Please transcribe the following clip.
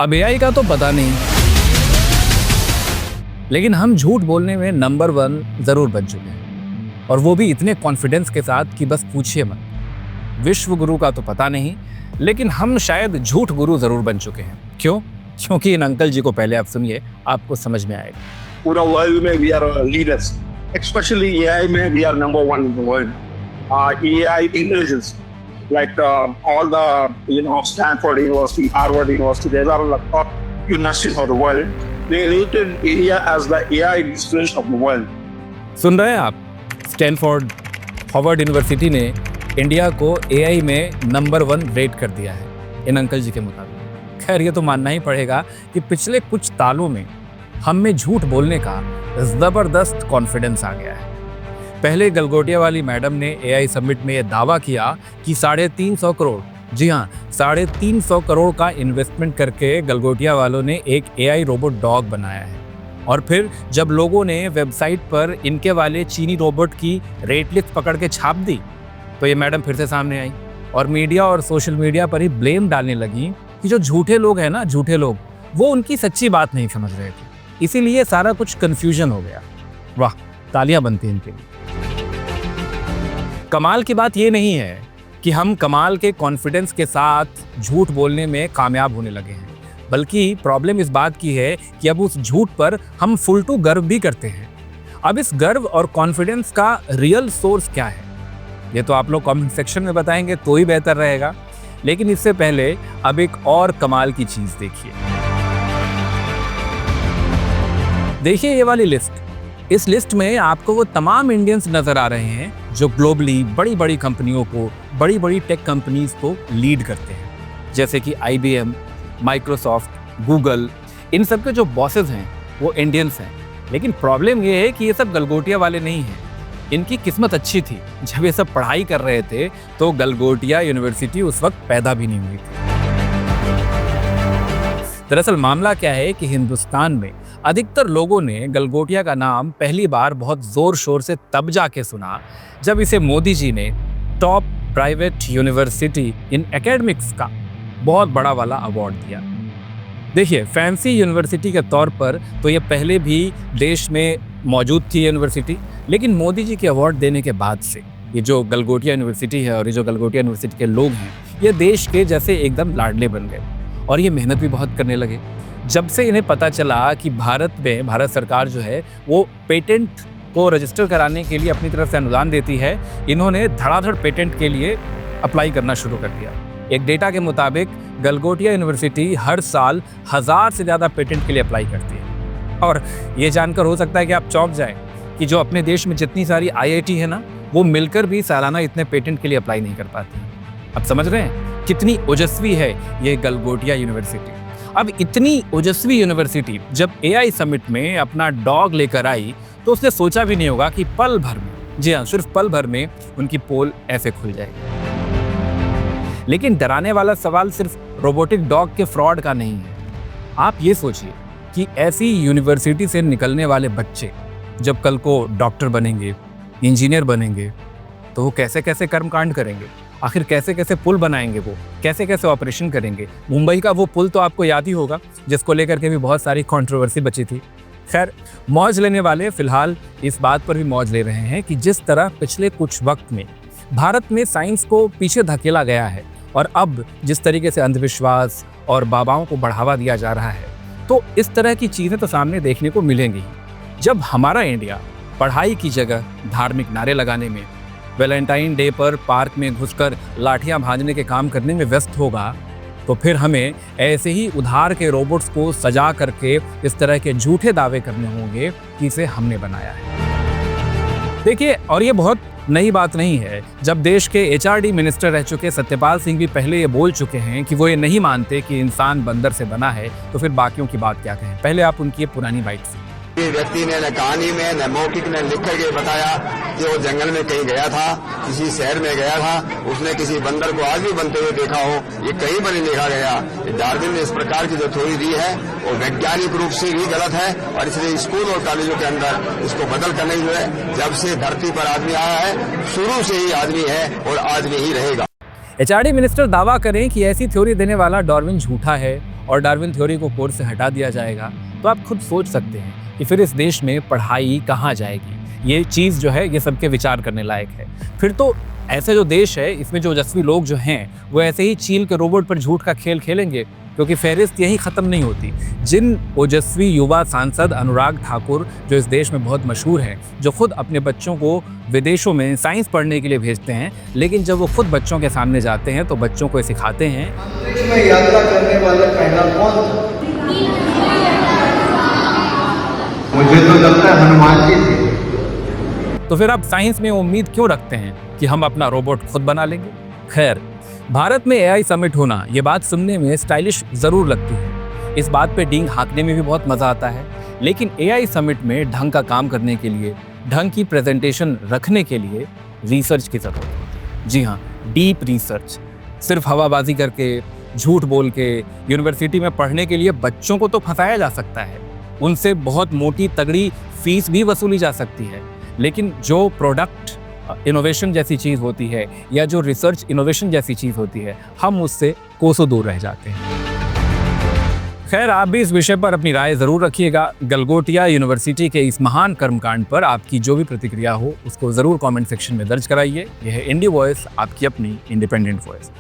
अब एआई का तो पता नहीं, लेकिन हम झूठ बोलने में नंबर 1 जरूर बन चुके हैं, और वो भी इतने कॉन्फिडेंस के साथ कि बस पूछिए मत। विश्व गुरु का तो पता नहीं, लेकिन हम शायद झूठ गुरु जरूर बन चुके हैं। क्यों? क्योंकि इन अंकल जी को पहले आप सुनिए, आपको समझ में आएगा। पूरा वर्ल्ड में we are leaders, specially AI में we are number 1 in the world. AI intelligence, like all the Stanford University, Harvard University, there are a lot of universities of the world. They rated India as the AI research of the world. सुन रहे हैं आप? Stanford, Harvard university ने India को AI में number 1 rate कर दिया है इन uncle जी के मुताबिक। खैर, ये तो मानना ही पड़ेगा कि पिछले कुछ सालों में हम में झूठ बोलने का जबरदस्त कॉन्फिडेंस आ गया है। पहले गलगोटिया वाली मैडम ने एआई समिट में यह दावा किया कि 350 करोड़, जी हाँ 350 करोड़ का इन्वेस्टमेंट करके गलगोटिया वालों ने एक एआई रोबोट डॉग बनाया है। और फिर जब लोगों ने वेबसाइट पर इनके वाले चीनी रोबोट की रेट लिस्ट पकड़ के छाप दी, तो ये मैडम फिर से सामने आई और मीडिया और सोशल मीडिया पर ही ब्लेम डालने लगी कि जो झूठे लोग हैं ना, झूठे लोग, वो उनकी सच्ची बात नहीं समझ रहे थे, इसीलिए सारा कुछ कंफ्यूजन हो गया। वाह, तालियां बनती हैं इनके लिए। कमाल की बात ये नहीं है कि हम कमाल के कॉन्फिडेंस के साथ झूठ बोलने में कामयाब होने लगे हैं, बल्कि प्रॉब्लम इस बात की है कि अब उस झूठ पर हम फुल टू गर्व भी करते हैं। अब इस गर्व और कॉन्फिडेंस का रियल सोर्स क्या है, ये तो आप लोग कमेंट सेक्शन में बताएंगे तो ही बेहतर रहेगा। लेकिन इससे पहले अब एक और कमाल की चीज देखिए ये वाली लिस्ट। इस लिस्ट में आपको वो तमाम इंडियंस नजर आ रहे हैं जो ग्लोबली बड़ी बड़ी कंपनियों को, बड़ी बड़ी टेक कंपनीज को लीड करते हैं, जैसे कि IBM, माइक्रोसॉफ्ट, गूगल। इन सब के जो बॉसेस हैं वो इंडियंस हैं। लेकिन प्रॉब्लम ये है कि ये सब गलगोटिया वाले नहीं हैं। इनकी किस्मत अच्छी थी, जब ये सब पढ़ाई कर रहे थे तो गलगोटिया यूनिवर्सिटी उस वक्त पैदा भी नहीं हुई थी। दरअसल मामला क्या है कि हिंदुस्तान में अधिकतर लोगों ने गलगोटिया का नाम पहली बार बहुत जोर शोर से तब जाके सुना जब इसे मोदी जी ने top private university in academics का बहुत बड़ा वाला अवार्ड दिया। देखिए, फैंसी यूनिवर्सिटी के तौर पर तो ये पहले भी देश में मौजूद थी यूनिवर्सिटी, लेकिन मोदी जी के अवार्ड देने के बाद से ये जो गलगोटिया यूनिवर्सिटी है और ये जो गलगोटिया यूनिवर्सिटी के लोग हैं, ये देश के जैसे एकदम लाडले बन गए और ये मेहनत भी बहुत करने लगे। जब से इन्हें पता चला कि भारत सरकार जो है वो पेटेंट को रजिस्टर कराने के लिए अपनी तरफ से अनुदान देती है, इन्होंने धड़ाधड़ पेटेंट के लिए अप्लाई करना शुरू कर दिया। एक डेटा के मुताबिक गलगोटिया यूनिवर्सिटी हर साल 1000 से ज़्यादा पेटेंट के लिए अप्लाई करती है। और ये जानकर हो सकता है कि आप चौंक जाएं कि जो अपने देश में जितनी सारी IIT है ना, वो मिलकर भी सालाना इतने पेटेंट के लिए अप्लाई नहीं कर पाती। अब समझ रहे हैं कितनी ओजस्वी है ये गलगोटिया यूनिवर्सिटी। अब इतनी ओजस्वी यूनिवर्सिटी जब AI समिट में अपना डॉग लेकर आई तो उसने सोचा भी नहीं होगा कि पल भर में, जी हाँ सिर्फ पल भर में, उनकी पोल ऐसे खुल जाएगी। लेकिन डराने वाला सवाल सिर्फ रोबोटिक डॉग के फ्रॉड का नहीं है। आप ये सोचिए कि ऐसी यूनिवर्सिटी से निकलने वाले बच्चे जब कल को डॉक्टर बनेंगे, इंजीनियर बनेंगे, तो वो कैसे कैसे कर्मकांड करेंगे, आखिर कैसे कैसे पुल बनाएंगे, वो कैसे कैसे ऑपरेशन करेंगे। मुंबई का वो पुल तो आपको याद ही होगा, जिसको लेकर के भी बहुत सारी कंट्रोवर्सी बची थी। खैर, मौज लेने वाले फिलहाल इस बात पर भी मौज ले रहे हैं कि जिस तरह पिछले कुछ वक्त में भारत में साइंस को पीछे धकेला गया है और अब जिस तरीके से अंधविश्वास और बाबाओं को बढ़ावा दिया जा रहा है, तो इस तरह की चीज़ें तो सामने देखने को मिलेंगी। जब हमारा इंडिया पढ़ाई की जगह धार्मिक नारे लगाने में, वैलेंटाइन डे पर पार्क में घुसकर लाठियां भाजने के काम करने में व्यस्त होगा, तो फिर हमें ऐसे ही उधार के रोबोट्स को सजा करके इस तरह के झूठे दावे करने होंगे कि इसे हमने बनाया है। देखिए, और ये बहुत नई बात नहीं है। जब देश के HRD मिनिस्टर रह चुके सत्यपाल सिंह भी पहले ये बोल चुके हैं कि वो ये नहीं मानते कि इंसान बंदर से बना है, तो फिर बाकियों की बात क्या कहें। पहले आप उनकी ये पुरानी बाइट सुनिए। व्यक्ति ने न कहानी में न मौखिक ने लिख करके बताया कि वो जंगल में कहीं गया था, किसी शहर में गया था, उसने किसी बंदर को आज भी बनते हुए देखा हो, ये कहीं पर नहीं लिखा गया। डार्विन ने इस प्रकार की जो थ्योरी दी है वो वैज्ञानिक रूप से भी गलत है और इसलिए स्कूल और कॉलेजों के अंदर इसको बदल कर नहीं हुए। जब से धरती पर आदमी आया है, शुरू से ही आदमी है और आदमी ही रहेगा। HRD मिनिस्टर दावा करें कि ऐसी थ्योरी देने वाला डार्विन झूठा है और डार्विन थ्योरी को कोर्स से हटा दिया जाएगा, तो आप खुद सोच सकते हैं कि फिर इस देश में पढ़ाई कहाँ जाएगी। ये चीज़ जो है ये सबके विचार करने लायक है। फिर तो ऐसे जो देश है इसमें जो ओजस्वी लोग जो हैं वो ऐसे ही चील के रोबोट पर झूठ का खेल खेलेंगे, क्योंकि फहरिस्त यही ख़त्म नहीं होती। जिन ओजस्वी युवा सांसद अनुराग ठाकुर जो इस देश में बहुत मशहूर हैं, जो खुद अपने बच्चों को विदेशों में साइंस पढ़ने के लिए भेजते हैं, लेकिन जब वो खुद बच्चों के सामने जाते हैं तो बच्चों को ये सिखाते हैं अंतरिक्ष में यात्रा करने वाला पहला कौन था? मुझे तो लगता है हनुमान जी थे। तो फिर आप साइंस में उम्मीद क्यों रखते हैं कि हम अपना रोबोट खुद बना लेंगे? खैर, भारत में एआई समिट होना ये बात सुनने में स्टाइलिश ज़रूर लगती है, इस बात पे डींग हाँकने में भी बहुत मज़ा आता है, लेकिन एआई समिट में ढंग का काम करने के लिए, ढंग की प्रेजेंटेशन रखने के लिए रिसर्च की ज़रूरत है। जी हाँ, डीप रिसर्च। सिर्फ हवाबाजी करके, झूठ बोल के यूनिवर्सिटी में पढ़ने के लिए बच्चों को तो फंसाया जा सकता है, उनसे बहुत मोटी तगड़ी फीस भी वसूली जा सकती है, लेकिन जो प्रोडक्ट इनोवेशन जैसी चीज़ होती है या जो रिसर्च इनोवेशन जैसी चीज़ होती है, हम उससे कोसों दूर रह जाते हैं। खैर, आप भी इस विषय पर अपनी राय ज़रूर रखिएगा। गलगोटिया यूनिवर्सिटी के इस महान कर्मकांड पर आपकी जो भी प्रतिक्रिया हो उसको ज़रूर कमेंट सेक्शन में दर्ज कराइए। यह है इंडी वॉइस, आपकी अपनी इंडिपेंडेंट वॉइस।